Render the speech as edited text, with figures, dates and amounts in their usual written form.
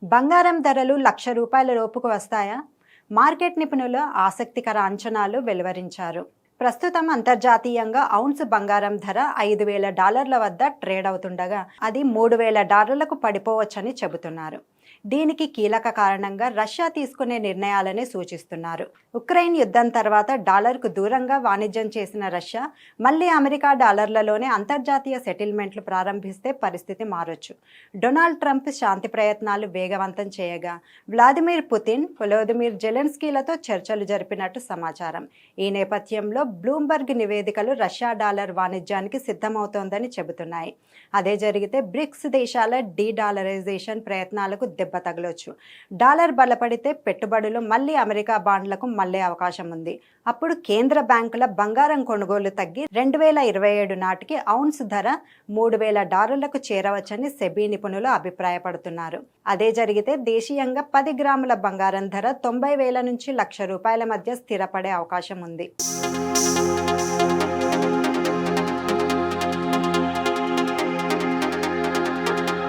బంగారం ధరలు రూ. 1,00,000 లోపుకు వస్తాయా? మార్కెట్ నిపుణులు ఆసక్తికర అంచనాలు వెలువరించారు. ప్రస్తుతం అంతర్జాతీయంగా ఔన్స్ బంగారం ధర $5,000 వద్ద ట్రేడ్ అవుతుండగా అది $3,000లకు పడిపోవచ్చని చెబుతున్నారు. దీనికి కీలక కారణంగా రష్యా తీసుకునే నిర్ణయాలని సూచిస్తున్నారు. ఉక్రెయిన్ యుద్ధం తర్వాత డాలర్కు దూరంగా వాణిజ్యం చేసిన రష్యా మళ్లీ అమెరికా డాలర్లలోనే అంతర్జాతీయ సెటిల్మెంట్లు ప్రారంభిస్తే పరిస్థితి మారొచ్చు. డొనాల్డ్ ట్రంప్ శాంతి ప్రయత్నాలు వేగవంతం చేయగా వ్లాదిమిర్ పుతిన్, వొలోదిమిర్ జెలెన్స్కీలతో చర్చలు జరిపినట్టు సమాచారం. ఈ నేపథ్యంలో బ్లూంబర్గ్ నివేదికలు రష్యా డాలర్ వాణిజ్యానికి సిద్ధమవుతోందని చెబుతున్నాయి. అదే జరిగితే బ్రిక్స్ దేశాల డీడాలరైజేషన్ ప్రయత్నాలకు దెబ్బ తగలొచ్చు. డాలర్ బలపడితే పెట్టుబడులు మళ్లీ అమెరికా బాండ్లకు మళ్లే అవకాశం ఉంది. అప్పుడు కేంద్ర బ్యాంకుల బంగారం కొనుగోలు తగ్గి 2027 నాటికి ఔన్స్ ధర $3,000లకు చేరవచ్చని సెబీ నిపుణులు అభిప్రాయపడుతున్నారు. అదే జరిగితే దేశీయంగా 10 గ్రాముల బంగారం ధర 90,000 నుంచి ₹1,00,000 మధ్య స్థిరపడే అవకాశం ఉంది.